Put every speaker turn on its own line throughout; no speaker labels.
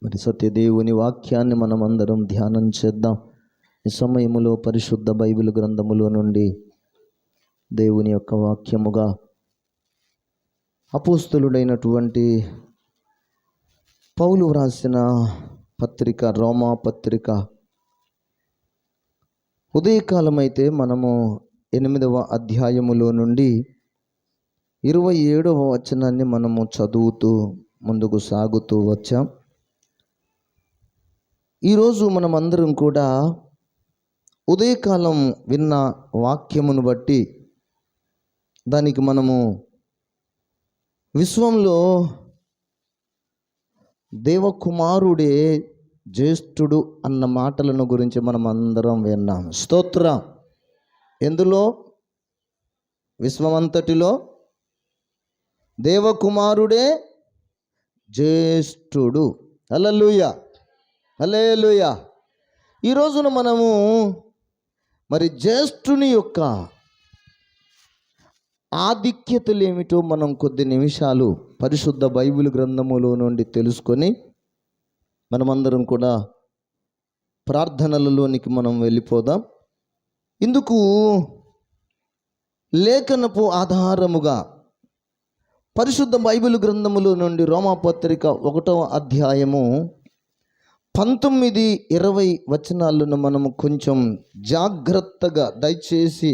మరి సత్యదేవుని వాక్యాన్ని మనమందరం ధ్యానం చేద్దాం. ఈ సమయములో పరిశుద్ధ బైబిల్ గ్రంథములో నుండి దేవుని యొక్క వాక్యముగా అపోస్తలుడైనటువంటి పౌలు వ్రాసిన పత్రిక, రోమా పత్రిక, ఉదయకాలం అయితే మనము 8వ అధ్యాయములో నుండి 27వ వచనాన్ని మనము చదువుతూ ముందుకు సాగుతూ వచ్చాం. ఈరోజు మనమందరం కూడా ఉదయకాలం విన్న వాక్యమును బట్టి దానికి మనము విశ్వంలో దేవకుమారుడే జ్యేష్ఠుడు అన్న మాటలను గురించి మనం అందరం విన్నాం. స్తోత్రం. ఎందులో? విశ్వమంతటిలో దేవకుమారుడే జ్యేష్ఠుడు. హల్లెలూయా, హల్లెలూయా. ఈ రోజున మనము మరి జ్యేష్ఠుని యొక్క ఆధిక్యతలు ఏమిటో మనం కొద్ది నిమిషాలు పరిశుద్ధ బైబిల్ గ్రంథములో నుండి తెలుసుకొని మనమందరం కూడా ప్రార్థనలలోనికి మనం వెళ్ళిపోదాం. ఇందుకు లేఖనపు ఆధారముగా పరిశుద్ధ బైబిల్ గ్రంథములో నుండి రోమాపత్రిక 1వ అధ్యాయము 19-20 వచనాలను మనము కొంచెం జాగ్రత్తగా దయచేసి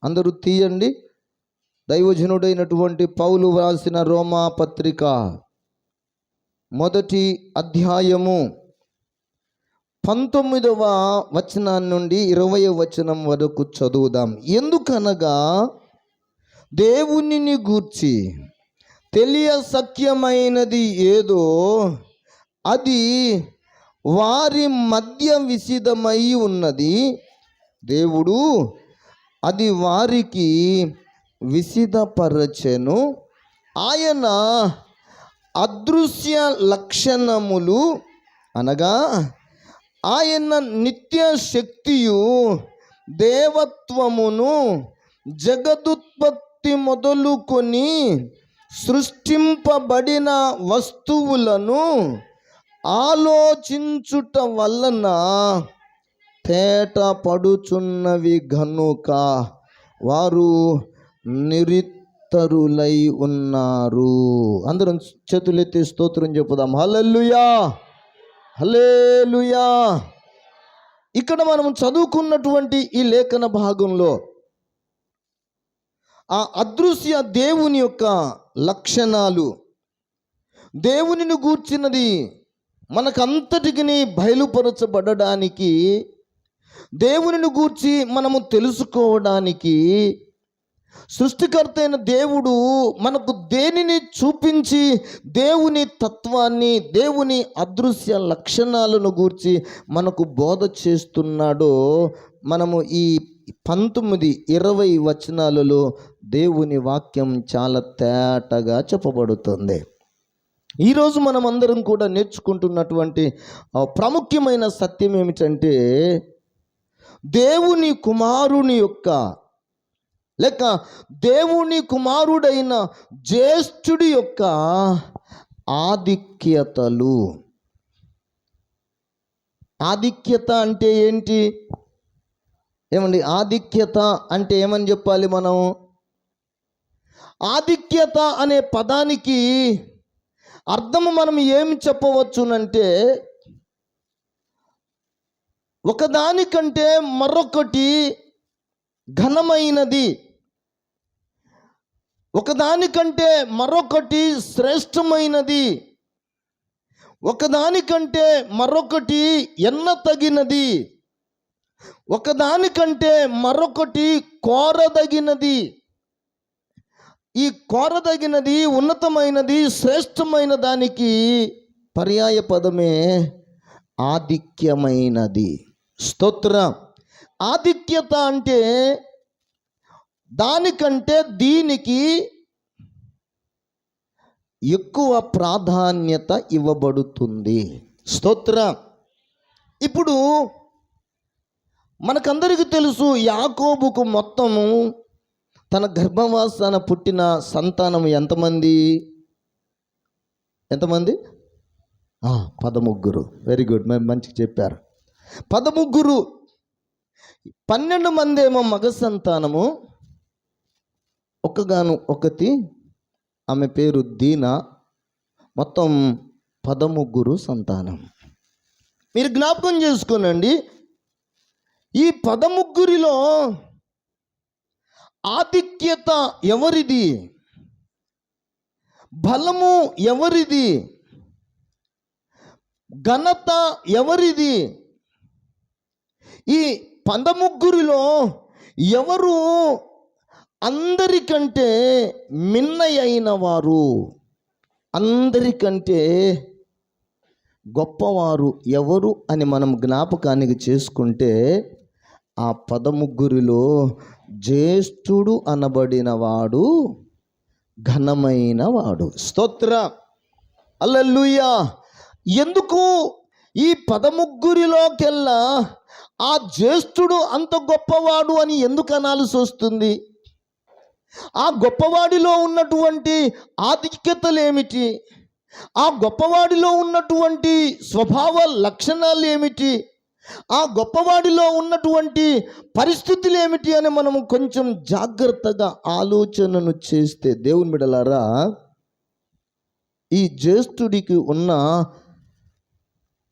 అందరూ తీయండి. దైవజనుడైనటువంటి పౌలు వ్రాసిన రోమా పత్రిక 1వ అధ్యాయము 19వ వచనం నుండి 20వ వచనం వరకు చదువుదాం. ఎందుకనగా దేవునిని గూర్చి తెలియ సఖ్యమైనది ఏదో అది వారి మధ్య విసిదమై ఉన్నది. దేవుడు అది వారికి విసిదపరచెను. ఆయన అదృశ్య లక్షణములు అనగా ఆయన నిత్య శక్తియు దేవత్వమును జగదుత్పత్తి మొదలుకొని సృష్టింపబడిన వస్తువులను ఆలోచించుట వలన తేట పడుచున్నవి గనుక వారు నిరిత్తరులై ఉన్నారు. అందరం చేతులెత్తి స్తోత్రం చెప్పుదాం. హల్లెలూయా, హల్లెలూయా. ఇక్కడ మనం చదువుకున్నటువంటి ఈ లేఖన భాగంలో ఆ అదృశ్య దేవుని యొక్క లక్షణాలు, దేవునిని గూర్చినది మనకంతటికి బయలుపరచబడడానికి, దేవునిని గూర్చి మనము తెలుసుకోవడానికి సృష్టికర్త అయిన దేవుడు మనకు దేనిని చూపించి దేవుని తత్వాన్ని, దేవుని అదృశ్య లక్షణాలను గూర్చి మనకు బోధ చేస్తున్నాడో మనము ఈ 19-20 వచనాలలో దేవుని వాక్యం చాలా తేటగా చెప్పబడుతుంది. ఈరోజు మనం అందరం కూడా నేర్చుకుంటున్నటువంటి ప్రాముఖ్యమైన సత్యం ఏమిటంటే దేవుని కుమారుని యొక్క లేక దేవుని కుమారుడైన జ్యేష్ఠుడి యొక్క ఆధిక్యతలు. ఆధిక్యత అంటే ఏంటి? ఏమండి, ఆధిక్యత అంటే ఏమని చెప్పాలి మనం? ఆధిక్యత అనే పదానికి అర్థము మనం ఏమి చెప్పవచ్చునంటే ఒకదానికంటే మరొకటి ఘనమైనది, ఒకదానికంటే మరొకటి శ్రేష్టమైనది, ఒకదానికంటే మరొకటి ఎన్నతగినది, ఒకదానికంటే మరొకటి కోరదగినది. ఈ కోరదగినది, ఉన్నతమైనది, శ్రేష్టమైన దానికి పర్యాయ పదమే ఆధిక్యమైనది. స్తోత్రం. ఆధిక్యత అంటే దానికంటే దీనికి ఎక్కువ ప్రాధాన్యత ఇవ్వబడుతుంది. స్తోత్రం. ఇప్పుడు మనకందరికీ తెలుసు, యాకోబుకు మొత్తము తన గర్భవాసాన పుట్టిన సంతానం ఎంతమంది? 13 వెరీ గుడ్, మరి మంచిగా చెప్పారు. 13, 12 మంది ఏమో మగ సంతానము, ఒకటి ఆమె పేరు దీనా, మొత్తం 13 సంతానం. మీరు జ్ఞాపకం చేసుకోనండి, ఈ 13లో ఆధిక్యత ఎవరిది, బలము ఎవరిది, ఘనత ఎవరిది? ఈ 13లో ఎవరు అందరికంటే మిన్నయైన వారు, అందరికంటే గొప్పవారు ఎవరు అని మనం జ్ఞాపకానికి చేసుకుంటే, ఆ 13లో జ్యేష్ఠుడు అనబడిన వాడు ఘనమైన వాడు. స్తోత్ర, హల్లెలూయా. ఎందుకు ఈ 13లోకెల్లా ఆ జ్యేష్ఠుడు అంత గొప్పవాడు అని ఎందుకు అనాల్సి వస్తుంది? ఆ గొప్పవాడిలో ఉన్నటువంటి ఆధిక్యతలు ఏమిటి? ఆ గొప్పవాడిలో ఉన్నటువంటి స్వభావ లక్షణాలు ఏమిటి? ఆ గొప్పవాడిలో ఉన్నటువంటి పరిస్థితులు ఏమిటి అని మనము కొంచెం జాగ్రత్తగా ఆలోచనను చేస్తే, దేవుని బిడ్డలారా, ఈ జ్యేష్ఠుడికి ఉన్న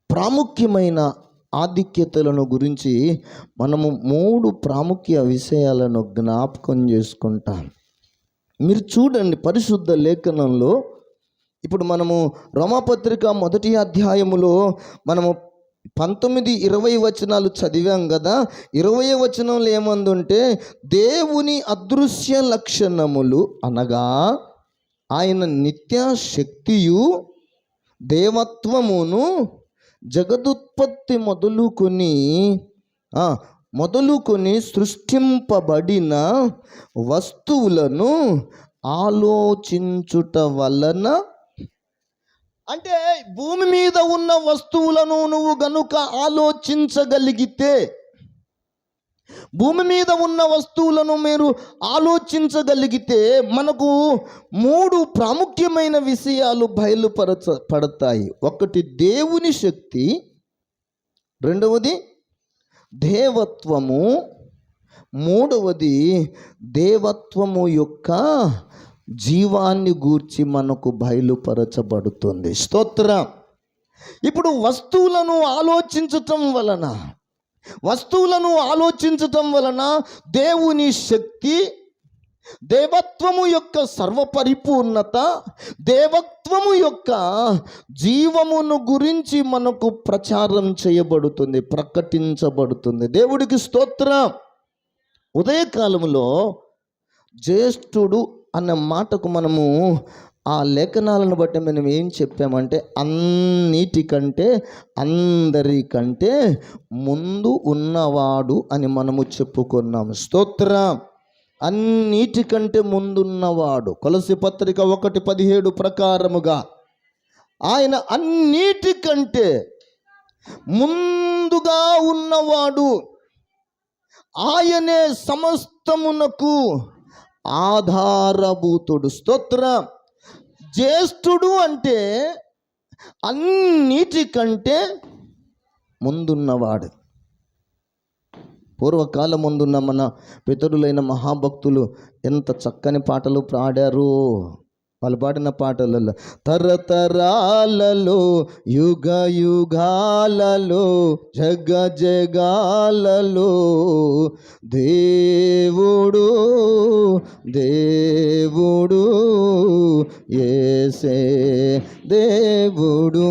ప్రాముఖ్యమైన ఆధిక్యతలను గురించి మనము 3 ప్రాముఖ్య విషయాలను జ్ఞాపకం చేసుకుంటాం. మీరు చూడండి, పరిశుద్ధ లేఖనంలో ఇప్పుడు మనము రోమాపత్రిక 1వ అధ్యాయములో మనము 19-20 వచనాలు చదివాం కదా. 20వ వచనంలో ఏమందుంటే, దేవుని అదృశ్య లక్షణములు అనగా ఆయన నిత్య శక్తియు దేవత్వమును జగదుత్పత్తి మొదలుకొని సృష్టింపబడిన వస్తువులను ఆలోచించుట వలన, అంటే భూమి మీద ఉన్న వస్తువులను నువ్వు గనుక ఆలోచించగలిగితే, భూమి మీద ఉన్న వస్తువులను మీరు ఆలోచించగలిగితే మనకు 3 ప్రాముఖ్యమైన విషయాలు బయలుపడతాయి. ఒకటి దేవుని శక్తి, రెండవది దేవత్వము, మూడవది దేవత్వము యొక్క జీవాన్ని గూర్చి మనకు బయలుపరచబడుతుంది. స్తోత్రం. ఇప్పుడు వస్తువులను ఆలోచించటం వలన దేవుని శక్తి, దేవత్వము యొక్క సర్వపరిపూర్ణత, దేవత్వము యొక్క జీవమును గురించి మనకు ప్రచారం చేయబడుతుంది, ప్రకటించబడుతుంది. దేవుడికి స్తోత్రం. ఉదయకాలంలో జ్యేష్ఠుడు అన్న మాటకు మనము ఆ లేఖనాలను బట్టి మనం ఏం చెప్పామంటే, అన్నిటికంటే అందరికంటే ముందు ఉన్నవాడు అని మనము చెప్పుకున్నాం. స్తోత్రం. అన్నిటికంటే ముందున్నవాడు. కొలస్సీ పత్రిక 1:17 ప్రకారముగా ఆయన అన్నిటికంటే ముందుగా ఉన్నవాడు, ఆయనే సమస్తమునకు ఆధారభూతుడు. స్తోత్రం. జ్యేష్ఠుడు అంటే అన్నిటికంటే ముందున్నవాడు. పూర్వకాలం ముందున్న మన పితరులైన మహాభక్తులు ఎంత చక్కని పాటలు పాడారు. వాళ్ళు పాడిన పాటలలో, తరతరాలలో, యుగ యుగాలలో, జగ జగాలలో దేవుడు దేవుడు యేసే దేవుడు,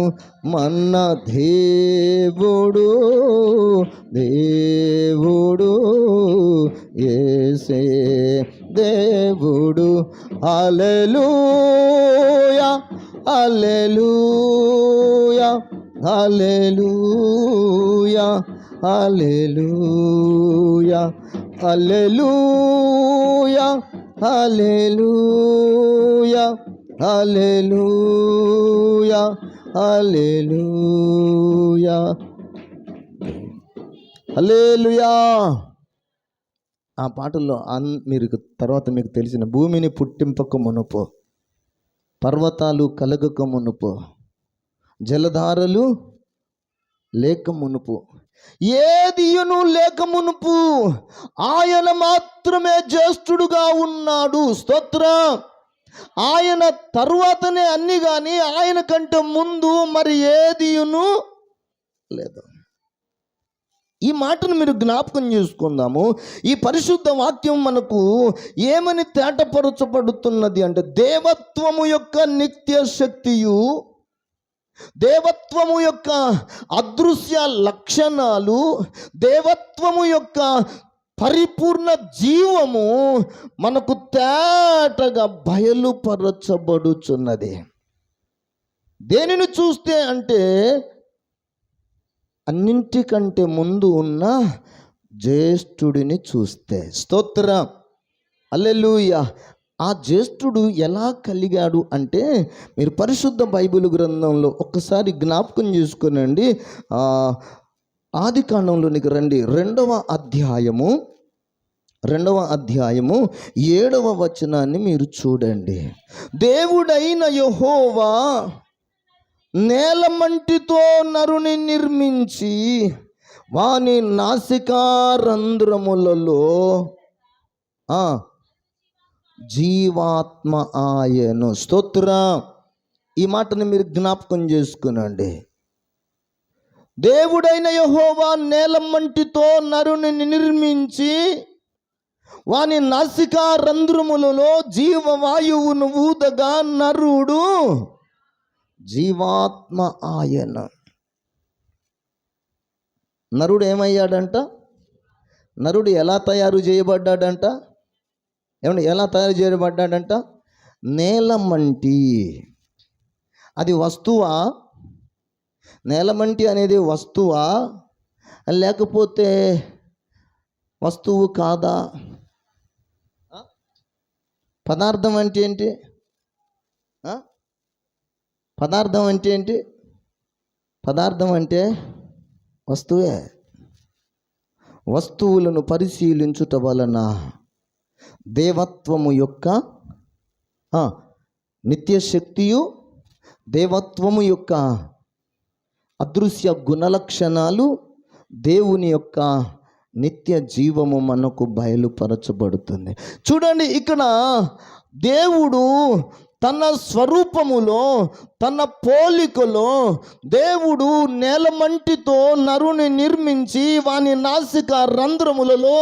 మన దేవుడు దేవుడు యేసే దేవుడు. హల్లెలూయా హల్లెలూయా హల్లెలూయా హల్లెలూయా హల్లెలూయా హల్లెలూయా హల్లెలూయా హల్లెలూయా హల్లెలూయా. ఆ పాటల్లో మీరు తర్వాత మీకు తెలిసిన, భూమిని పుట్టింపక మునుపు, పర్వతాలు కలగక మునుపు, జలధారలు లేక మునుపు, ఏదియును లేక మునుపు ఆయన మాత్రమే జ్యేష్ఠుడుగా ఉన్నాడు. స్తోత్రం. ఆయన తరువాతనే అన్ని, కానీ ఆయన కంటే ముందు మరి ఏదియును లేదు. ఈ మాటను మీరు జ్ఞాపకం చేసుకుందాము. ఈ పరిశుద్ధ వాక్యం మనకు ఏమని తేటపరచబడుతున్నది అంటే, దేవత్వము యొక్క నిత్య శక్తియు, దేవత్వము యొక్క అదృశ్య లక్షణాలు, దేవత్వము యొక్క పరిపూర్ణ జీవము మనకు తేటగా బయలుపరచబడుచున్నది. దేనిని చూస్తే అంటే, అన్నింటికంటే ముందు ఉన్న జ్యేష్ఠుడిని చూస్తే. స్తోత్రం. హల్లెలూయా. ఆ జ్యేష్ఠుడు ఎలా కలిగాడు అంటే, మీరు పరిశుద్ధ బైబిల్ గ్రంథంలో ఒక్కసారి జ్ఞాపకం చేసుకునండి. ఆది కాండంలోనికి రండి. 2వ అధ్యాయము 7వ వచనాన్ని మీరు చూడండి. దేవుడైన యెహోవా నేలమంటితో నరుని నిర్మించి వాని నాసికారంధ్రములలో జీవాత్మ ఆయను. స్తోత్రం. ఈ మాటను మీరు జ్ఞాపకం చేసుకునండి. దేవుడైన యెహోవా నేలమంటితో నరుని నిర్మించి వాని నాసికారంధ్రములలో జీవవాయువును ఊదగా నరుడు జీవాత్మ ఆయన. నరుడు ఏమయ్యాడంట? నరుడు ఎలా తయారు చేయబడ్డాడంట? ఏమంటే ఎలా తయారు చేయబడ్డాడంట? నేలమంటి. అది వస్తువా? నేలమంటి అనేది వస్తువా లేకపోతే వస్తువు కాదా? పదార్థం అంటే ఏంటి? పదార్థం అంటే ఏంటి? పదార్థం అంటే వస్తువే. వస్తువులను పరిశీలించుట వలన దేవత్వము యొక్క నిత్యశక్తియు, దేవత్వము యొక్క అదృశ్య గుణలక్షణాలు, దేవుని యొక్క నిత్య జీవము మనకు బయలుపరచబడుతుంది. చూడండి, ఇక్కడ దేవుడు తన స్వరూపములో, తన పోలికలో దేవుడు నేలమంటితో నరుని నిర్మించి వాని నాసిక రంధ్రములలో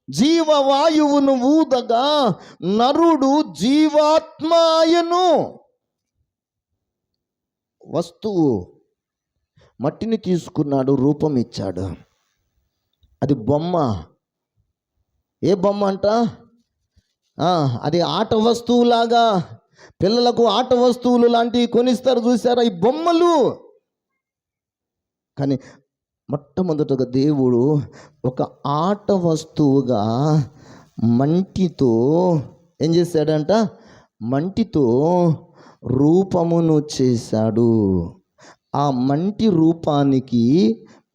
జీవవాయువును ఊదగా నరుడు జీవాత్మాయను. వస్తువు మట్టిని తీసుకున్నాడు, రూపం ఇచ్చాడు. అది బొమ్మ. ఏ బొమ్మ అంట? అది ఆట వస్తువులాగా, పిల్లలకు ఆట వస్తువులు లాంటివి కొనిస్తారు చూసారా, ఈ బొమ్మలు. కానీ మొట్టమొదటగా దేవుడు ఒక ఆట వస్తువుగా మంటితో ఏం చేశాడంట? మంటితో రూపమును చేశాడు. ఆ మంటి రూపానికి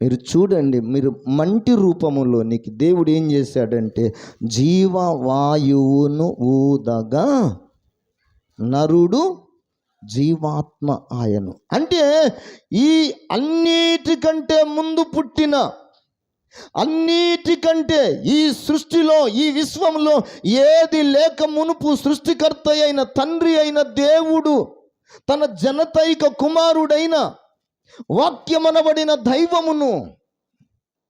మీరు చూడండి, మీరు మంటి రూపములోనికి దేవుడు ఏం చేశాడంటే జీవవాయువును ఊదగా నరుడు జీవాత్మ ఆయను. అంటే ఈ అన్నిటికంటే ముందు పుట్టిన, అన్నిటికంటే ఈ సృష్టిలో, ఈ విశ్వంలో ఏది లేక మునుపు సృష్టికర్త అయిన తండ్రి అయిన దేవుడు తన జనతైక కుమారుడైన వాక్యమనబడిన దైవమును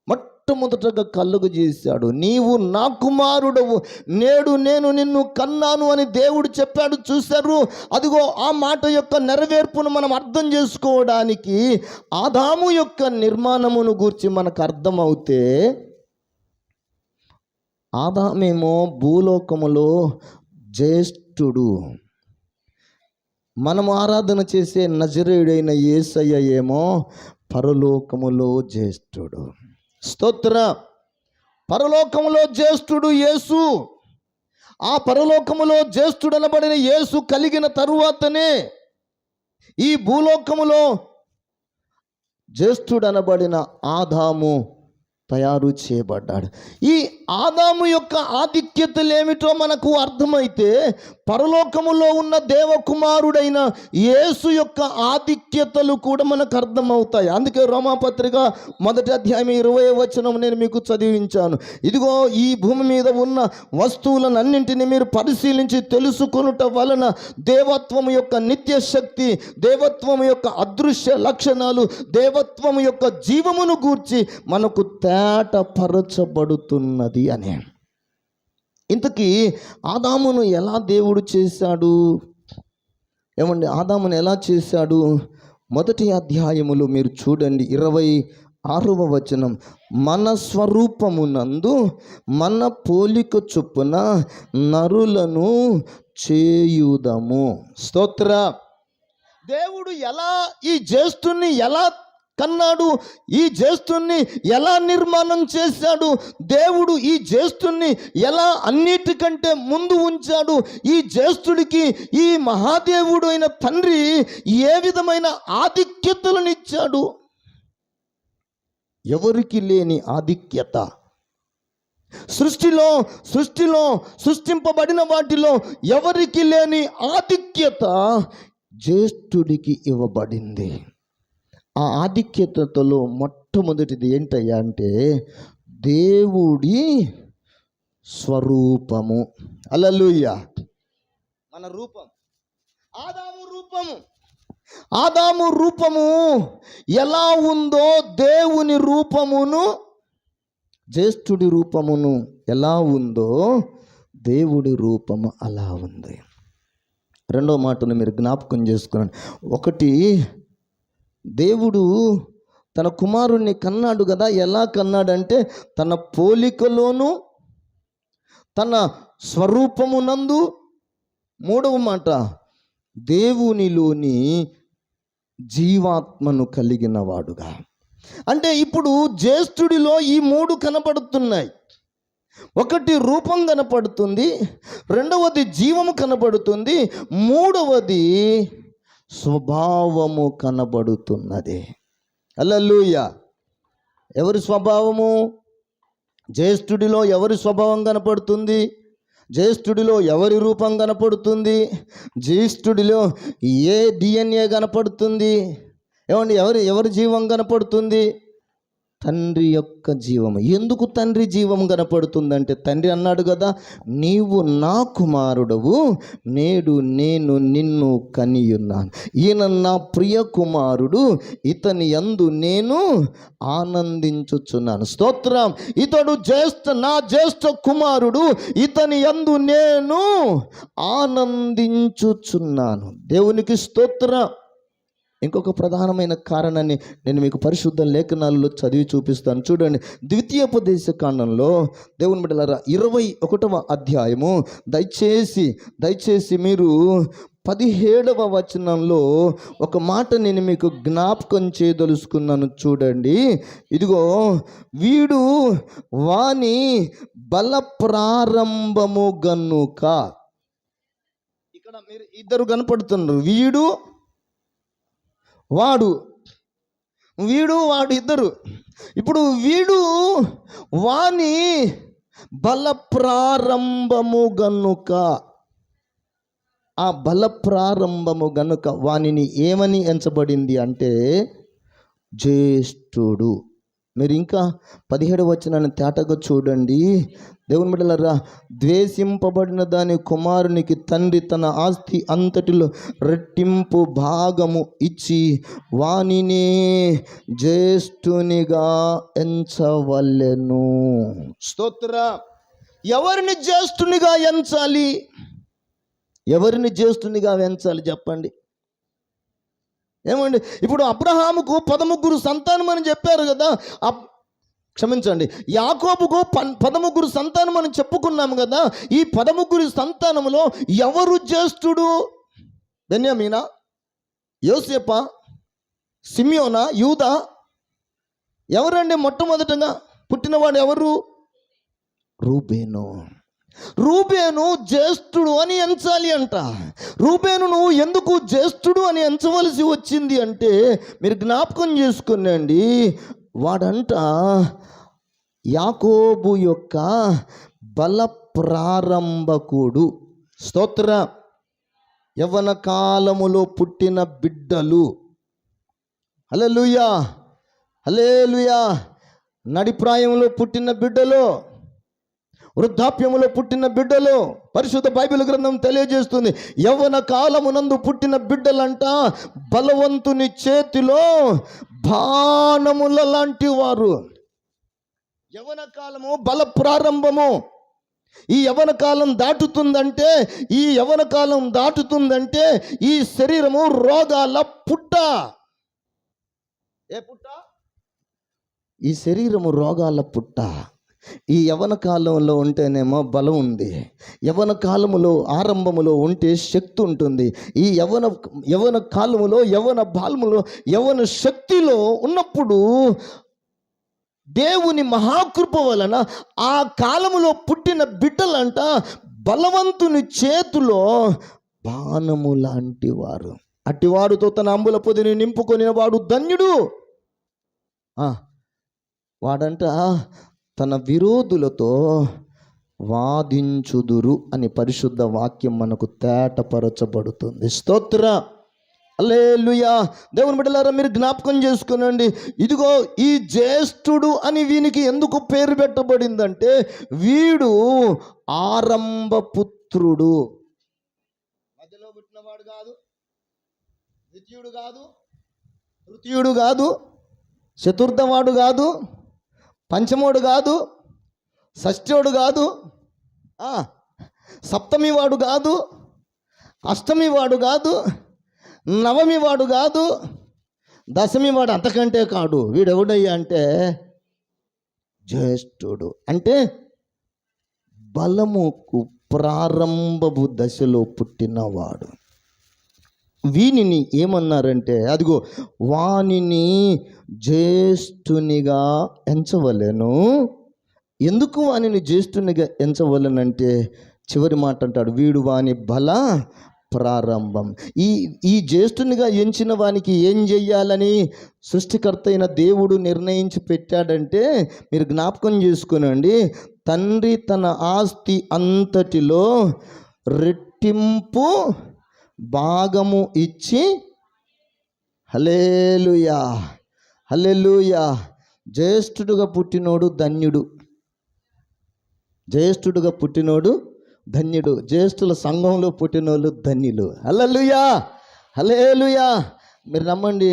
మొట్టమొదటగా కలుగు చేశాడు. నీవు నా కుమారుడవు, నేడు నేను నిన్ను కన్నాను అని దేవుడు చెప్పాడు. చూశారు? అదిగో ఆ మాట యొక్క నెరవేర్పును మనం అర్థం చేసుకోవడానికి ఆదాము యొక్క నిర్మాణమును గూర్చి మనకు అర్థమవుతే, ఆదామేమో భూలోకములో జ్యేష్ఠుడు, మనము ఆరాధన చేసే నజరేయుడైన యేసయ్య ఏమో పరలోకములో జ్యేష్ఠుడు. స్తోత్ర. పరలోకములో జ్యేష్ఠుడు యేసు. ఆ పరలోకములో జ్యేష్ఠుడు అనబడిన యేసు కలిగిన తరువాతనే ఈ భూలోకములో జ్యేష్ఠుడు అనబడిన ఆదాము తయారు చేయబడ్డాడు. ఈ ఆదాము యొక్క ఆధిక్యతలు ఏమిటో మనకు అర్థమైతే పరలోకములో ఉన్న దేవకుమారుడైన యేసు యొక్క ఆధిక్యతలు కూడా మనకు అర్థమవుతాయి. అందుకే రోమాపత్రిక 1వ అధ్యాయం 20వ వచనం నేను మీకు చదివించాను. ఇదిగో ఈ భూమి మీద ఉన్న వస్తువులనన్నింటినీ మీరు పరిశీలించి తెలుసుకొనుట వలన దేవత్వము యొక్క నిత్య శక్తి, దేవత్వము యొక్క అదృశ్య లక్షణాలు, దేవత్వము యొక్క జీవమును గూర్చి మనకు తేటపరచబడుతున్నది అనే. ఇంతకీ ఆదామును ఎలా దేవుడు చేశాడు? ఏమండి, ఆదామును ఎలా చేశాడు? 1వ అధ్యాయములో మీరు చూడండి 26వ వచనం. మన స్వరూపమునందు మన పోలిక చొప్పున నరులను చేయుదము. స్తోత్ర. దేవుడు ఎలా ఈ జ్యేష్ఠుని ఎలా కన్నాడు? ఈ జ్యేష్ఠుని ఎలా నిర్మాణం చేశాడు? దేవుడు ఈ జ్యేష్ఠుని ఎలా అన్నిటికంటే ముందు ఉంచాడు? ఈ జ్యేష్ఠుడికి ఈ మహాదేవుడు అయిన తండ్రి ఏ విధమైన ఆధిక్యతలను ఇచ్చాడు? ఎవరికి లేని ఆధిక్యత. సృష్టిలో సృష్టింపబడిన వాటిలో ఎవరికి లేని ఆధిక్యత జ్యేష్ఠుడికి ఇవ్వబడింది. ఆ ఆధిక్యతలో మొట్టమొదటిది ఏంటయ్యా అంటే దేవుడి స్వరూపము. హల్లెలూయా. మన రూపం, ఆదాము రూపము ఎలా ఉందో దేవుని రూపమును, జ్యేష్ఠుడి రూపమును ఎలా ఉందో దేవుడి రూపము అలా ఉంది. రెండో మాటను మీరు జ్ఞాపకం చేసుకున్నాను. ఒకటి, దేవుడు తన కుమారుణ్ణి కన్నాడు కదా. ఎలా కన్నాడంటే తన పోలికలోను తన స్వరూపమునందు. మూడవ మాట, దేవునిలోని జీవాత్మను కలిగిన వాడుగా. అంటే ఇప్పుడు జ్యేష్ఠుడిలో ఈ 3 కనపడుతున్నాయి. ఒకటి రూపం కనపడుతుంది, రెండవది జీవము కనపడుతుంది, మూడవది స్వభావము కనబడుతున్నది. హల్లెలూయా. ఎవరి స్వభావము? జ్యేష్ఠుడిలో ఎవరి స్వభావం కనపడుతుంది? జ్యేష్ఠుడిలో ఎవరి రూపం కనపడుతుంది? జ్యేష్ఠుడిలో ఏ DNA కనపడుతుంది? ఏమండి, ఎవరి జీవం కనపడుతుంది? తండ్రి యొక్క జీవము. ఎందుకు తండ్రి జీవం కనపడుతుందంటే తండ్రి అన్నాడు కదా, నీవు నా కుమారుడవు, నేడు నేను నిన్ను కనియున్నాను. ఈయన నా ప్రియ కుమారుడు, ఇతని యందు నేను ఆనందించుచున్నాను. స్తోత్రం. ఇతడు నా జ్యేష్ఠ కుమారుడు, ఇతని యందు నేను ఆనందించుచున్నాను. దేవునికి స్తోత్రం. ఇంకొక ప్రధానమైన కారణాన్ని నేను మీకు పరిశుద్ధ లేఖనాలలో చదివి చూపిస్తాను. చూడండి, ద్వితీయోపదేశకాండంలో దేవుని బిడ్డలారా 21వ అధ్యాయము దయచేసి మీరు 17వ వచనంలో ఒక మాట నేను మీకు జ్ఞాపకం చేయదలుచుకున్నాను. చూడండి, ఇదిగో వీడు వాని బల ప్రారంభము గనుక. ఇక్కడ మీరు ఇద్దరు కనపడుతున్నారు, వీడు వాడు ఇద్దరు. ఇప్పుడు వీడు వాని బల ప్రారంభము గనుక, ఆ బల ప్రారంభము గనుక వానిని ఏమని ఎంచబడింది అంటే జ్యేష్ఠుడు. మీరు ఇంకా 17వ వచనాన్ని తేటగా చూడండి. దేవుని బిడ్డలారా, ద్వేషింపబడిన దాని కుమారునికి తండ్రి తన ఆస్తి అంతటిలో రెట్టింపు భాగము ఇచ్చి వానినే జ్యేష్ఠునిగా ఎంచవలెను. స్తోత్ర. ఎవరిని జ్యేష్ఠునిగా ఎంచాలి? ఎవరిని జ్యేష్ఠునిగా ఎంచాలి చెప్పండి? ఏమండి, ఇప్పుడు అబ్రహాముకు 13 సంతానం అని చెప్పారు కదా. క్షమించండి, యాకోబుకు 13 సంతానం అని చెప్పుకున్నాము కదా. ఈ 13 సంతానములో ఎవరు జ్యేష్ఠుడు? బెన్యామీనా, యోసేపా, సిమియోనా, యూదా? ఎవరండి మొట్టమొదటగా పుట్టినవాడు? ఎవరు? రూబేను జ్యేష్ఠుడు అని ఎంచాలి అంట. రూబేనును ఎందుకు జ్యేష్ఠుడు అని ఎంచవలసి వచ్చింది అంటే మీరు జ్ఞాపకం చేసుకునండి, వాడంట యాకోబు యొక్క బల ప్రారంభకుడు. స్తోత్ర. యవ్వన కాలములో పుట్టిన బిడ్డలు, హల్లెలూయా హల్లెలూయా, నడిప్రాయంలో పుట్టిన బిడ్డలు, వృద్ధాప్యములో పుట్టిన బిడ్డలు, పరిశుద్ధ బైబిల్ గ్రంథం తెలియజేస్తుంది. యవ్వన కాలమునందు పుట్టిన బిడ్డలంట బలవంతుని చేతిలో బాణముల లాంటి వారు. యవ్వన కాలము బల ప్రారంభము. ఈ యవ్వన కాలం దాటుతుందంటే ఈ శరీరము రోగాల పుట్ట. ఏ పుట్ట? ఈ శరీరము రోగాల పుట్ట. ఈ యవ్వన కాలంలో ఉంటేనేమో బలం ఉంది, యవ్వన కాలములో ఆరంభములో ఉంటే శక్తి ఉంటుంది. ఈ యవ్వన కాలములో యవ్వన శక్తిలో ఉన్నప్పుడు దేవుని మహాకృప వలన ఆ కాలములో పుట్టిన బిడ్డలంట బలవంతుని చేతిలో బాణము లాంటి వారు. అట్టివాడుతో తన అంబుల పొదిని నింపుకొని వాడు ధన్యుడు. వాడంట తన విరోధులతో వాదించుదురు అని పరిశుద్ధ వాక్యం మనకు తేటపరచబడుతుంది. స్తోత్ర. హల్లెలూయా. దేవుని బిడ్డలారా, మీరు జ్ఞాపకం చేసుకునండి. ఇదిగో ఈ జ్యేష్ఠుడు అని వీనికి ఎందుకు పేరు పెట్టబడిందంటే వీడు ఆరంభపుత్రుడు. మధ్యలో పుట్టినవాడు కాదు, ద్వితీయుడు కాదు, తృతీయుడు కాదు, చతుర్థవాడు కాదు, పంచమోడు కాదు, షష్ఠోడు కాదు, సప్తమి వాడు కాదు, అష్టమి వాడు కాదు, నవమి వాడు కాదు, దశమి వాడు అంతకంటే కాడు. వీడెవడయ్యా అంటే జ్యేష్ఠుడు. అంటే బలముకు ప్రారంభపు దశలో పుట్టినవాడు. వీనిని ఏమన్నారంటే అదిగో వానిని జ్యేష్ఠునిగా ఎంచవలెను. ఎందుకు వానిని జ్యేష్ఠునిగా ఎంచవలనంటే చివరి మాట అంటాడు, వీడు వాని బల ప్రారంభం. ఈ జ్యేష్ఠునిగా ఎంచిన వానికి ఏం చెయ్యాలని సృష్టికర్త అయిన దేవుడు నిర్ణయించి పెట్టాడంటే మీరు జ్ఞాపకం చేసుకునండి. తండ్రి తన ఆస్తి అంతటిలో రెట్టింపు భాగము ఇచ్చి, హల్లెలూయా హల్లెలూయా, జ్యేష్ఠుడుగా పుట్టినోడు ధన్యుడు. జ్యేష్ఠుడుగా పుట్టినోడు ధన్యుడు. జ్యేష్ఠుల సంఘంలో పుట్టినోళ్ళు ధన్యులు. హల్లెలూయా హల్లెలూయా. మీరు నమ్మండి,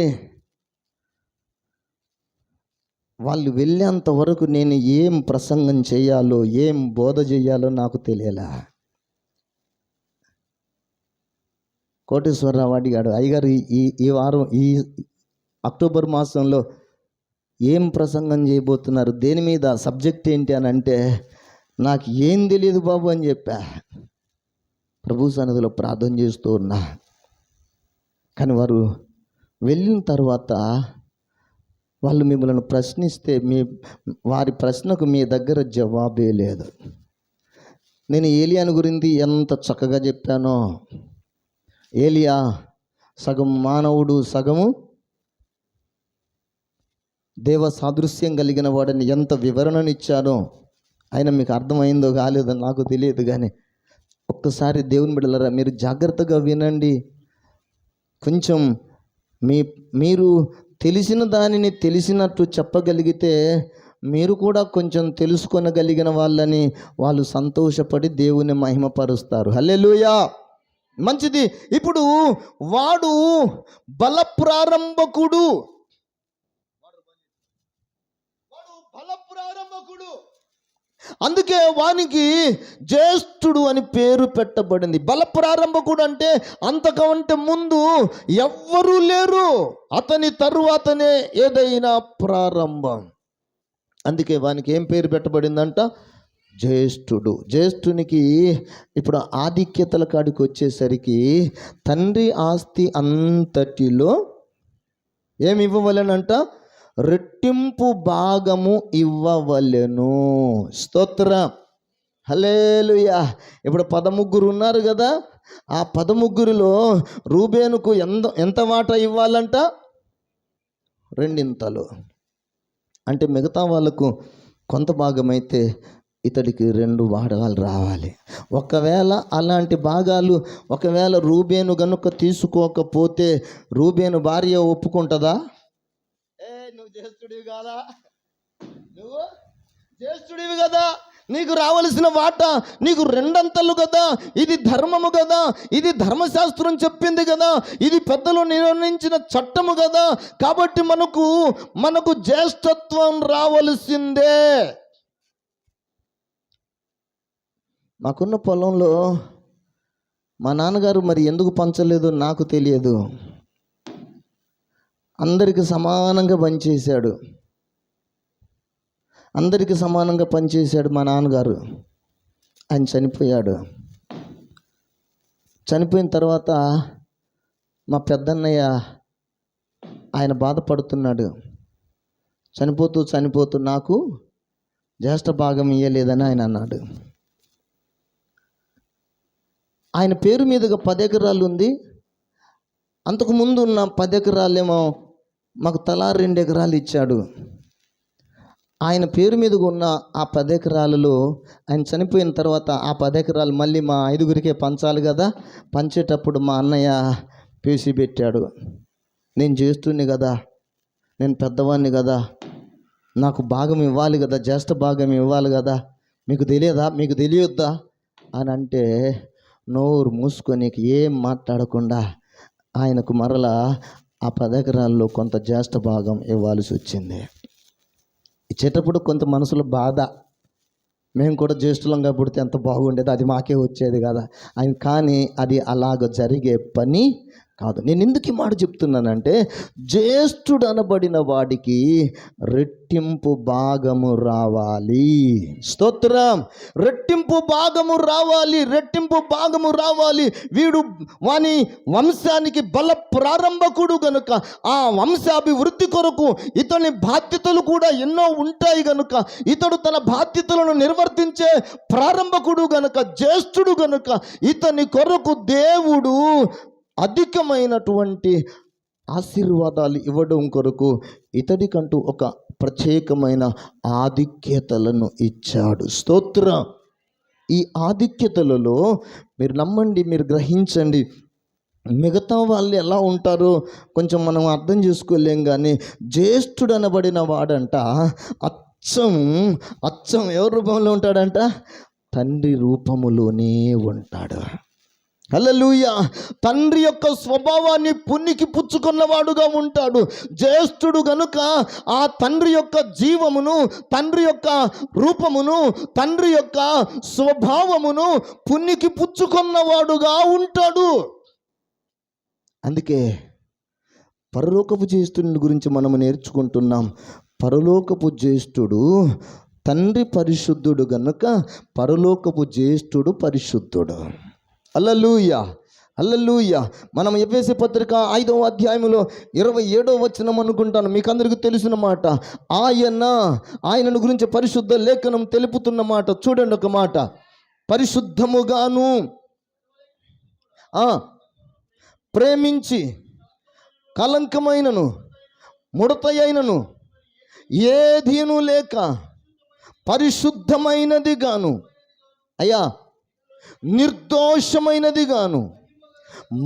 వాళ్ళు వెళ్ళేంత వరకు నేను ఏం ప్రసంగం చేయాలో ఏం బోధ చేయాలో నాకు తెలియలా. కోటేశ్వరరావు అడిగాడు, అయ్యగారు ఈ వారం ఈ అక్టోబర్ మాసంలో ఏం ప్రసంగం చేయబోతున్నారు, దేని మీద, సబ్జెక్ట్ ఏంటి అని అంటే నాకు ఏం తెలియదు బాబు అని చెప్పా. ప్రభు సన్నిధిలో ప్రార్థన చేస్తూ ఉన్నా. కానీ వారు వెళ్ళిన తర్వాత వాళ్ళు మిమ్మల్ని ప్రశ్నిస్తే వారి ప్రశ్నకు మీ దగ్గర జవాబే లేదు. నేను ఏలియాను గురించి ఎంత చక్కగా చెప్పానో, ఏలియా సగం మానవుడు సగము దేవ సాదృశ్యం కలిగిన వాడని ఎంత వివరణనిచ్చానో ఆయన మీకు అర్థమైందో కాలేదో నాకు తెలియదు. కానీ ఒక్కసారి దేవుని బిడ్డలారా మీరు జాగ్రత్తగా వినండి. కొంచెం మీరు తెలిసిన దానిని తెలిసినట్టు చెప్పగలిగితే మీరు కూడా కొంచెం తెలుసుకొనగలిగిన వాళ్ళని వాళ్ళు సంతోషపడి దేవుని మహిమపరుస్తారు. హల్లెలూయా. మంచిది. ఇప్పుడు వాడు బల ప్రారంభకుడు. అందుకే వానికి జ్యేష్ఠుడు అని పేరు పెట్టబడింది. బల ప్రారంభకుడు అంటే అంతకంటే ముందు ఎవ్వరూ లేరు, అతని తరువాతనే ఏదైనా ప్రారంభం. అందుకే వానికి ఏం పేరు పెట్టబడిందంట? జ్యేష్ఠుడు. జ్యేష్ఠునికి ఇప్పుడు ఆధిక్యతల కాడికి వచ్చేసరికి తండ్రి ఆస్తి అంతటిలో ఏమి ఇవ్వవలెనంట? రెట్టింపు భాగము ఇవ్వవలెను. స్తోత్ర. హల్లెలూయా. ఇప్పుడు 13 ఉన్నారు కదా, ఆ 13లో రూబేనుకు ఎంత వాటా ఇవ్వాలంట? 2 అంటే మిగతా వాళ్ళకు కొంత భాగం అయితే ఇతడికి 2 భాగాలు రావాలి. ఒకవేళ అలాంటి భాగాలు రూబేను గనుక తీసుకోకపోతే రూబేను భార్య ఒప్పుకుంటుందా? నువ్వు జ్యేష్ఠుడివి కాదా, నువ్వు జ్యేష్ఠుడివి కదా, నీకు రావలసిన వాటా నీకు 2 అంతలు కదా, ఇది ధర్మము కదా, ఇది ధర్మశాస్త్రం చెప్పింది కదా, ఇది పెద్దలు నిర్ణయించిన చట్టము కదా, కాబట్టి మనకు జ్యేష్ఠత్వం రావలసిందే. మాకున్న పొలంలో మా నాన్నగారు మరి ఎందుకు పంచలేదు నాకు తెలియదు. అందరికి సమానంగా పనిచేశాడు మా నాన్నగారు. ఆయన చనిపోయాడు. చనిపోయిన తర్వాత మా పెద్దన్నయ్య ఆయన బాధపడుతున్నాడు. చనిపోతూ నాకు జ్యేష్ఠ భాగం ఇయ్యలేదని ఆయన అన్నాడు. ఆయన పేరు మీదుగా 10 ఎకరాలు ఉంది. అంతకుముందు ఉన్న 10 ఎకరాలేమో మాకు తలా 2 ఎకరాలు ఇచ్చాడు. ఆయన పేరు మీదుగా ఉన్న ఆ 10 ఎకరాలలో ఆయన చనిపోయిన తర్వాత ఆ 10 ఎకరాలు మళ్ళీ మా 5గురికే పంచాలి కదా. పంచేటప్పుడు మా అన్నయ్య పేసి పెట్టాడు. నేను చేస్తుని కదా, నేను పెద్దవాడిని కదా, నాకు భాగం ఇవ్వాలి కదా, జ్యేష్ఠ భాగం ఇవ్వాలి కదా, మీకు తెలియొద్దా అని అంటే నోరు మూసుకొని ఏం మాట్లాడకుండా ఆయనకు మరలా ఆ 10 ఎకరాల్లో కొంత జ్యేష్ఠ భాగం ఇవ్వాల్సి వచ్చింది. ఇచ్చేటప్పుడు కొంత మనసులో బాధ, మేము కూడా జ్యేష్ఠులంగా పుడితే ఎంత బాగుండేది, అది మాకే వచ్చేది కదా ఆయన. కానీ అది అలాగ జరిగే పని కాదు. నేను ఎందుకు ఈ మాట చెప్తున్నానంటే, జ్యేష్ఠుడు అనబడిన వాడికి రెట్టింపు భాగము రావాలి. స్తోత్రం. రెట్టింపు భాగము రావాలి. వీడు వాని వంశానికి బల ప్రారంభకుడు గనుక ఆ వంశాభివృద్ధి కొరకు ఇతని బాధ్యతలు కూడా ఎన్నో ఉంటాయి గనుక, ఇతడు తన బాధ్యతలను నిర్వర్తించే ప్రారంభకుడు గనుక, జ్యేష్ఠుడు గనుక ఇతని కొరకు దేవుడు అధికమైనటువంటి ఆశీర్వాదాలు ఇవ్వడం కొరకు ఇతడికంటూ ఒక ప్రత్యేకమైన ఆధిక్యతలను ఇచ్చాడు. స్తోత్రం. ఈ ఆధిక్యతలలో మీరు నమ్మండి, మీరు గ్రహించండి, మిగతా వాళ్ళు ఎలా ఉంటారో కొంచెం మనం అర్థం చేసుకోలేం. కానీ జ్యేష్ఠుడు అనబడిన వాడంట అచ్చం ఎవరి రూపంలో ఉంటాడంట? తండ్రి రూపములోనే ఉంటాడు. హల్లెలూయా. తండ్రి యొక్క స్వభావాన్ని పుణికి పుచ్చుకున్నవాడుగా ఉంటాడు. జ్యేష్ఠుడు గనుక ఆ తండ్రి యొక్క జీవమును, తండ్రి యొక్క రూపమును, తండ్రి యొక్క స్వభావమును పుణికి పుచ్చుకున్నవాడుగా ఉంటాడు. అందుకే పరలోకపు జ్యేష్ఠుని గురించి మనము నేర్చుకుంటున్నాం. పరలోకపు జ్యేష్ఠుడు తండ్రి పరిశుద్ధుడు గనుక పరలోకపు జ్యేష్ఠుడు పరిశుద్ధుడు. హల్లెలూయా. మనం ఎఫెసీ పత్రిక 5వ అధ్యాయంలో 27వ వచనం అనుకుంటాను, మీకు అందరికీ తెలిసిన మాట. ఆయనను గురించి పరిశుద్ధ లేఖనం తెలుపుతున్న మాట చూడండి. ఒక మాట, పరిశుద్ధముగాను ప్రేమించి కలంకమైనను ముడతయైనను ఏదీను లేక పరిశుద్ధమైనది గాను, అయ్యా నిర్దోషమైనది గాను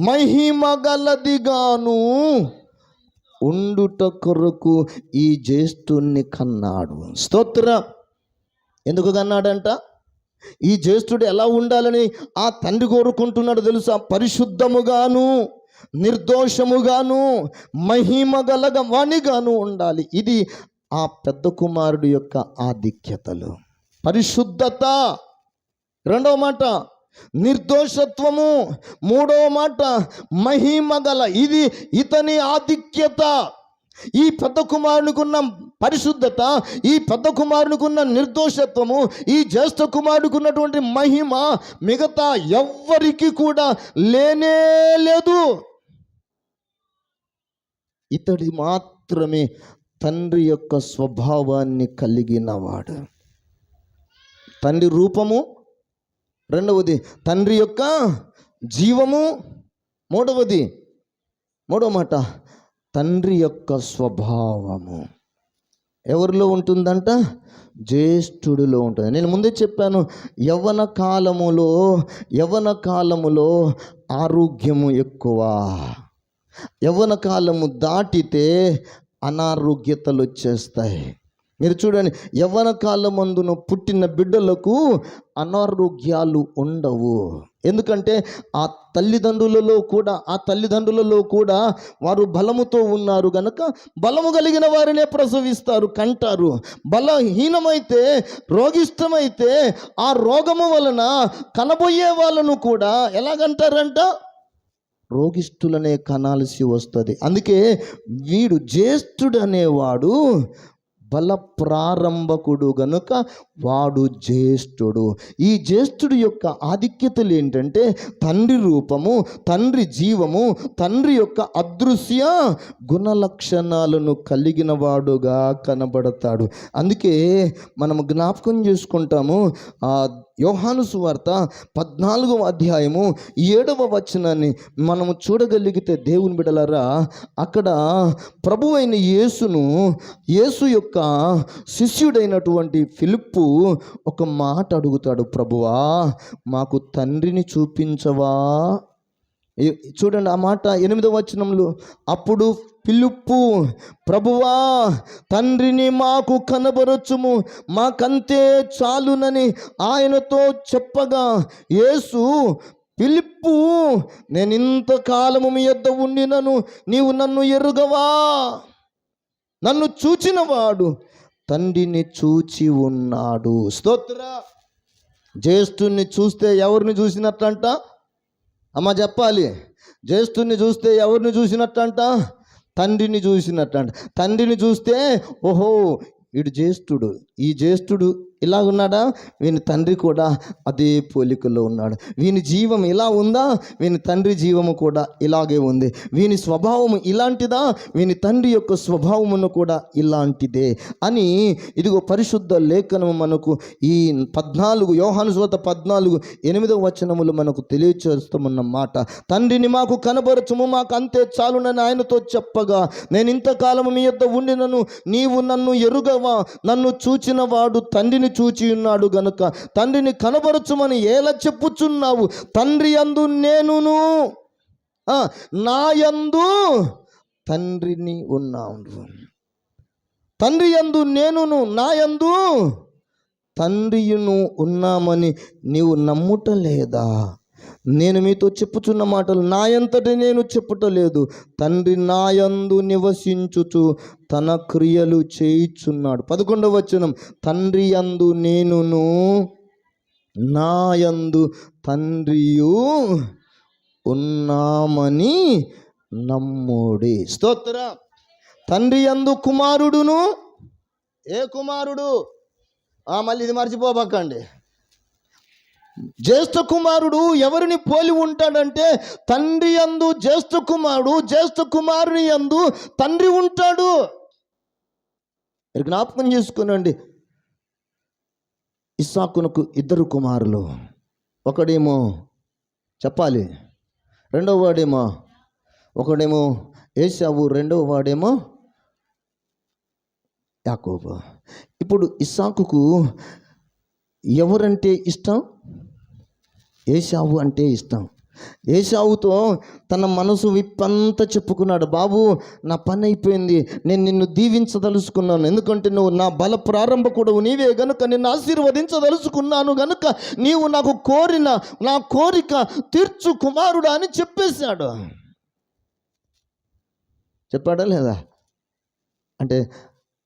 మహిమ గలది గాను ఉండుట కొరకు ఈ జ్యేష్ఠుణ్ణి కన్నాడు. స్తోత్రం. ఎందుకు కన్నాడంట? ఈ జ్యేష్ఠుడు ఎలా ఉండాలని ఆ తండ్రి కోరుకుంటున్నాడు తెలుసా? పరిశుద్ధముగాను నిర్దోషముగాను మహిమ గలగ వానిగాను ఉండాలి. ఇది ఆ పెద్ద కుమారుడు యొక్క ఆధిక్యతలు. పరిశుద్ధత, 2వ మాట నిర్దోషత్వము, 3వ మాట మహిమ గల, ఇది ఇతని ఆధిక్యత. ఈ పెద్ద కుమారునికున్న పరిశుద్ధత, ఈ పెద్ద కుమారునికున్న నిర్దోషత్వము, ఈ జ్యేష్ఠ కుమారునికున్నటువంటి మహిమ మిగతా ఎవ్వరికి కూడా లేనే లేదు. ఇతడి మాత్రమే తండ్రి యొక్క స్వభావాన్ని కలిగినవాడు. తండ్రి రూపము, 2వది తండ్రి యొక్క జీవము, 3వ మాట తండ్రి యొక్క స్వభావము. ఎవరిలో ఉంటుందంట? జ్యేష్ఠుడిలో ఉంటుంది. నేను ముందే చెప్పాను, యవ్వన కాలములో ఆరోగ్యము ఎక్కువ. యవ్వన కాలము దాటితే అనారోగ్యతలు వచ్చేస్తాయి. మీరు చూడండి, యవ్వన కాలమందున పుట్టిన బిడ్డలకు అనారోగ్యాలు ఉండవు. ఎందుకంటే ఆ తల్లిదండ్రులలో కూడా వారు బలముతో ఉన్నారు గనక బలము కలిగిన వారినే ప్రసవిస్తారు, కంటారు. బలహీనమైతే, రోగిష్టమైతే ఆ రోగము వలన కనబోయే వాళ్ళను కూడా ఎలాగంటారంట? రోగిష్ఠులనే కనాల్సి వస్తుంది. అందుకే వీడు జ్యేష్ఠుడు అనేవాడు బల ప్రారంభకుడు గనుక వాడు జ్యేష్ఠుడు. ఈ జ్యేష్ఠుడు యొక్క ఆధిక్యతలు ఏంటంటే తండ్రి రూపము, తండ్రి జీవము, తండ్రి యొక్క అదృశ్య గుణలక్షణాలను కలిగిన వాడుగా కనబడతాడు. అందుకే మనము జ్ఞాపకం చేసుకుంటాము, యోహాను సువార్త 14వ అధ్యాయము 7వ వచనాన్ని మనము చూడగలిగితే, దేవుని బిడ్డలారా, అక్కడ ప్రభువైన యేసు యొక్క శిష్యుడైనటువంటి ఫిలిప్పు ఒక మాట అడుగుతాడు, ప్రభువా మాకు తండ్రిని చూపించవా? చూడండి ఆ మాట 8వ వచనంలో, అప్పుడు ఫిలిప్పు, ప్రభువా తండ్రిని మాకు కనబరచుము, మాకంతే చాలునని ఆయనతో చెప్పగా, యేసు, ఫిలిప్పు, నేను ఇంతకాలము మీ యొద్ద ఉండినను నీవు నన్ను ఎరుగవా? నన్ను చూచినవాడు తండ్రిని చూచి ఉన్నాడు. స్తోత్ర. జ్యేష్ఠుని చూస్తే ఎవరిని చూసినట్టంట? అమ్మ చెప్పాలి. జ్యేష్ఠుని చూస్తే ఎవరిని చూసినట్టంట? తండ్రిని చూసినట్టంట. తండ్రిని చూస్తే ఓహో వీడు జ్యేష్ఠుడు, ఈ జ్యేష్ఠుడు ఇలా ఉన్నాడా, వీని తండ్రి కూడా అదే పోలికలో ఉన్నాడు. వీని జీవం ఇలా ఉందా, వీని తండ్రి జీవము కూడా ఇలాగే ఉంది. వీని స్వభావము ఇలాంటిదా, వీని తండ్రి యొక్క స్వభావమును కూడా ఇలాంటిదే అని ఇదిగో పరిశుద్ధ లేఖనము మనకు ఈ 14 యోహాను సువార్త 14:8 వచనములు మనకు తెలియచేస్తామన్న మాట. తండ్రిని మాకు కనబరచుము, మాకు అంతే చాలునని ఆయనతో చెప్పగా, నేను ఇంతకాలము మీ యొద్ద ఉండినను నీవు నన్ను ఎరుగవా? నన్ను చూచిన వాడు తండ్రిని చూచి ఉన్నాడు గనుక తండ్రిని కనబరచుమని ఎలా చెప్పుచున్నావు? తండ్రి యందు నేనును నా యందు తండ్రిని ఉన్నాను. తండ్రి యందు నేనును నా యందు తండ్రియును ఉన్నామని నీవు నమ్ముట లేదా? నేను మీతో చెప్పుచున్న మాటలు నా యంతటి నేను చెప్పుటలేదు, తండ్రి నాయందు నివసించుచు తన క్రియలు చేయుచున్నాడు. 11వ వచనం, తండ్రి యందు నేనును నాయందు తండ్రియు ఉన్నామని నమ్ముడి. స్తోత్ర. తండ్రి యందు కుమారుడును, ఏ కుమారుడు? మళ్ళీ ఇది మర్చిపోబకండి. జ్యేష్ఠ కుమారుడు ఎవరిని పోలి ఉంటాడంటే తండ్రి యందు జ్యేష్ఠ కుమారుడు, జ్యేష్ఠ కుమారుని యందు తండ్రి ఉంటాడు. మీరు జ్ఞాపకం చేసుకునండి, ఇస్సాకునకు 2 కుమారులు. ఒకడేమో చెప్పాలి, రెండవ వాడేమో ఒకడేమో ఏశావు, రెండవ వాడేమో యాకోబు. ఇప్పుడు ఇస్సాకుకు ఎవరంటే ఇష్టం? ఏశావు అంటే ఇష్టం. ఏశావుతో తన మనసు విప్పంతా చెప్పుకున్నాడు, బాబు నా పని అయిపోయింది, నేను నిన్ను దీవించదలుచుకున్నాను, ఎందుకంటే నువ్వు నా బల ప్రారంభకుడు నీవే గనుక నిన్ను ఆశీర్వదించదలుచుకున్నాను గనుక నీవు నాకు కోరిన నా కోరిక తీర్చు కుమారుడా అని చెప్పేశాడు. చెప్పాడా లేదా? అంటే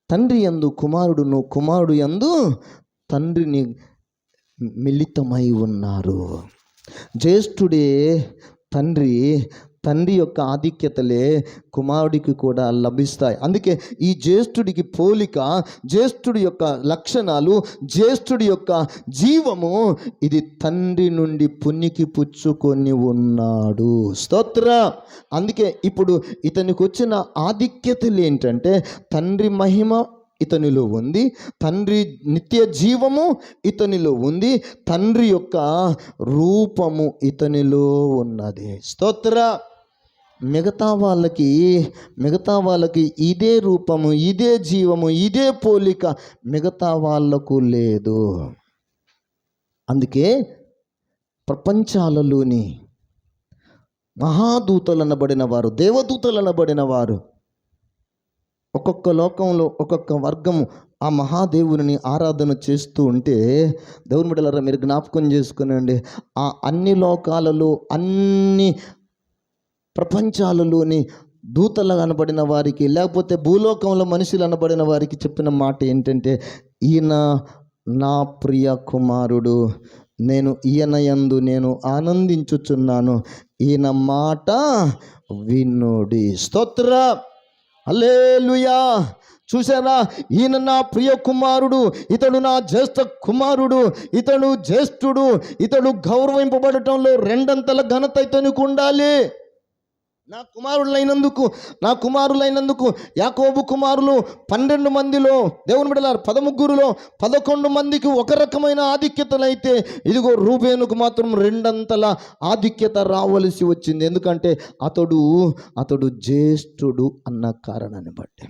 తండ్రి యందు కుమారుడును, కుమారుడు యందు తండ్రిని మిళితమై ఉన్నారు. జ్యేష్ఠుడే తండ్రి యొక్క ఆధిక్యతలే కుమారుడికి కూడా లభిస్తాయి. అందుకే ఈ జ్యేష్ఠుడికి పోలిక, జ్యేష్ఠుడి యొక్క లక్షణాలు, జ్యేష్ఠుడి యొక్క జీవము ఇది తండ్రి నుండి పుణికి పుచ్చుకొని ఉన్నాడు. స్తోత్ర. అందుకే ఇప్పుడు ఇతనికి వచ్చిన ఆధిక్యతలు ఏంటంటే తండ్రి మహిమ ఇతనిలో ఉంది, తండ్రి నిత్య జీవము ఇతనిలో ఉంది, తండ్రి యొక్క రూపము ఇతనిలో ఉన్నది. స్తోత్ర. మిగతా వాళ్ళకి ఇదే రూపము, ఇదే జీవము, ఇదే పోలిక మిగతా వాళ్ళకు లేదు. అందుకే ప్రపంచాలలోని మహాదూతలు అనబడిన వారు, దేవదూతలు అనబడిన వారు, ఒక్కొక్క లోకంలో ఒక్కొక్క వర్గము ఆ మహాదేవుని ఆరాధన చేస్తూ ఉంటే, దేవుని బిడ్డలారా మీరు జ్ఞాపకం చేసుకునండి, ఆ అన్ని లోకాలలో, అన్ని ప్రపంచాలలోని దూతలు అనబడిన వారికి, లేకపోతే భూలోకంలో మనుషులు అనబడిన వారికి చెప్పిన మాట ఏంటంటే, ఈయన నా ప్రియ కుమారుడు, ఈయన యందు నేను ఆనందించుచున్నాను, ఈయన మాట వినుడి. స్తోత్ర, హల్లెలూయా. చూసారా, ఈయన నా ప్రియ కుమారుడు, ఇతడు నా జ్యేష్ఠ కుమారుడు, ఇతడు జ్యేష్ఠుడు, ఇతడు గౌరవింపబడటంలో రెండంతల ఘనత ఇతనికి ఉండాలి. నా కుమారులైనందుకు యాకోబు కుమారులు 12 మందిలో, దేవుని బిడ్డలారా 13లో 11 మందికి ఒక రకమైన ఆధిక్యతలైతే, ఇదిగో రూబేనుకు మాత్రం 2 అంతల ఆధిక్యత రావలసి వచ్చింది. ఎందుకంటే అతడు జ్యేష్ఠుడు అన్న కారణాన్ని బట్టి.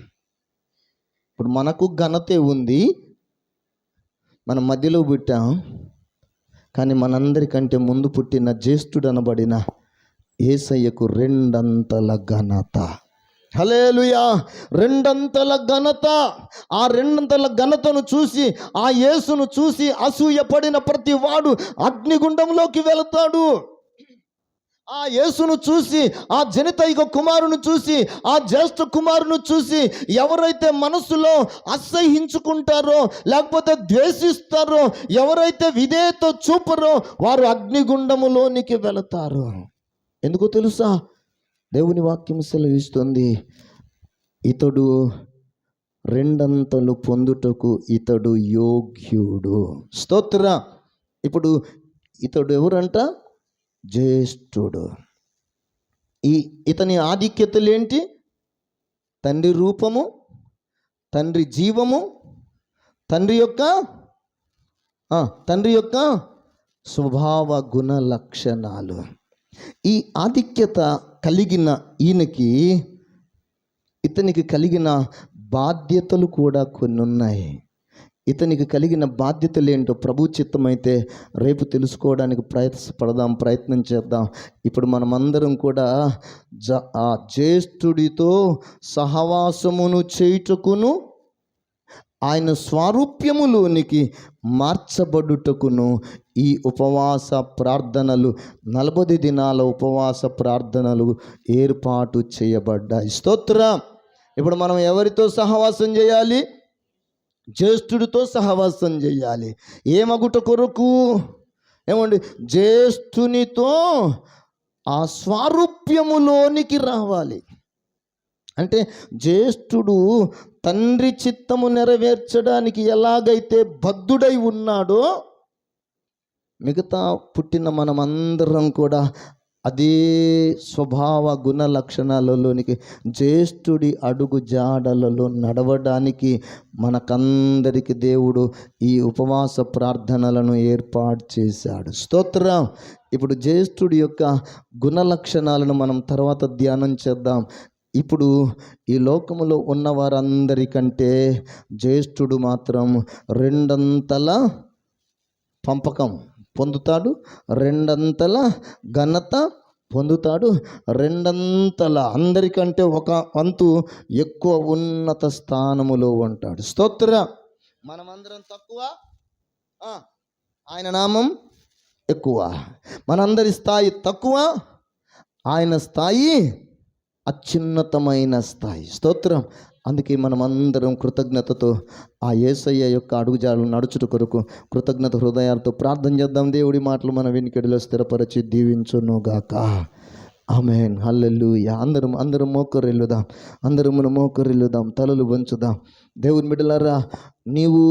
ఇప్పుడు మనకు ఘనతే ఉంది, మన మధ్యలో పుట్టాం, కానీ మనందరికంటే ముందు పుట్టిన జ్యేష్ఠుడు అనబడిన యేసయ్యకు 2 అంతల ఘనత. హల్లెలూయా. 2 అంతల ఘనత. ఆ 2 అంతల ఘనతను చూసి, ఆ యేసును చూసి అసూయపడిన ప్రతి వాడు అగ్నిగుండంలోకి వెళతాడు. ఆ యేసును చూసి, ఆ జనితైక కుమారుని చూసి, ఆ జ్యేష్ఠ కుమారుని చూసి ఎవరైతే మనసులో అసహ్యించుకుంటారో, లేకపోతే ద్వేషిస్తారో, ఎవరైతే విధేయత చూపరో, వారు అగ్నిగుండములోనికి వెళతారు. ఎందుకో తెలుసా? దేవుని వాక్యం సెలవిస్తుంది, ఇతడు 2 అంతలు పొందుటకు ఇతడు యోగ్యుడు. స్తోత్ర. ఇప్పుడు ఇతడు ఎవరంట? జ్యేష్ఠుడు. ఇతని ఆధిక్యతలేంటి? తండ్రి రూపము, తండ్రి జీవము, తండ్రి యొక్క స్వభావ గుణ లక్షణాలు. ఈ ఆధిక్యత కలిగిన ఇతనికి కలిగిన బాధ్యతలు కూడా కొన్ని ఉన్నాయి. ఇతనికి కలిగిన బాధ్యతలు ఏంటో ప్రభు చిత్తమైతే రేపు తెలుసుకోవడానికి ప్రయత్నం చేద్దాం. ఇప్పుడు మనమందరం కూడా ఆ జ్యేష్ఠుడితో సహవాసమును చేయుటకును, ఆయన స్వారూప్యములోనికి మార్చబడుటకును ఈ ఉపవాస ప్రార్థనలు, 40 దినాల ఉపవాస ప్రార్థనలు ఏర్పాటు చేయబడ్డాయి. స్తోత్ర. ఇప్పుడు మనం ఎవరితో సహవాసం చేయాలి? జ్యేష్ఠుడితో సహవాసం చేయాలి. ఏమగుట కొరకు? ఏమండి, జ్యేష్ఠునితో ఆ స్వారూప్యములోనికి రావాలి. అంటే జ్యేష్ఠుడు తండ్రి చిత్తము నెరవేర్చడానికి ఎలాగైతే బద్ధుడై ఉన్నాడో, మిగతా పుట్టిన మనమందరం కూడా అదే స్వభావ గుణ లక్షణాలలోనికి, జ్యేష్ఠుడి అడుగు జాడలలో నడవడానికి మనకందరికి దేవుడు ఈ ఉపవాస ప్రార్థనలను ఏర్పాటు చేశాడు. స్తోత్రం. ఇప్పుడు జ్యేష్ఠుడి యొక్క గుణ లక్షణాలను మనం తర్వాత ధ్యానం చేద్దాం. ఇప్పుడు ఈ లోకములో ఉన్న వారందరికంటే జ్యేష్ఠుడు మాత్రం 2 అంతల పంపకం పొందుతాడు, 2 అంతల ఘనత పొందుతాడు, 2 అంతల అందరికంటే ఒక వంతు ఎక్కువ ఉన్నత స్థానములో ఉంటాడు. స్తోత్ర. మనమందరం తక్కువ, ఆయన నామం ఎక్కువ. మనందరి స్థాయి తక్కువ, ఆయన స్థాయి అత్యున్నతమైన స్థాయి. స్తోత్రం. అందుకే మనం అందరం కృతజ్ఞతతో ఆ యేసయ్య యొక్క అడుగుజాడలు నడుచుట కొరకు కృతజ్ఞత హృదయాలతో ప్రార్థన చేద్దాం. దేవుడి మాటలు మన వెనుకడిలో స్థిరపరిచి దీవించునుగాక. ఆమేన్. హల్లెలూయా. అందరం మోకరిల్లుదాం. మనం మోకరిల్లుదాం, తలలు వంచుదాం. దేవుని బిడ్డలారా, నీవు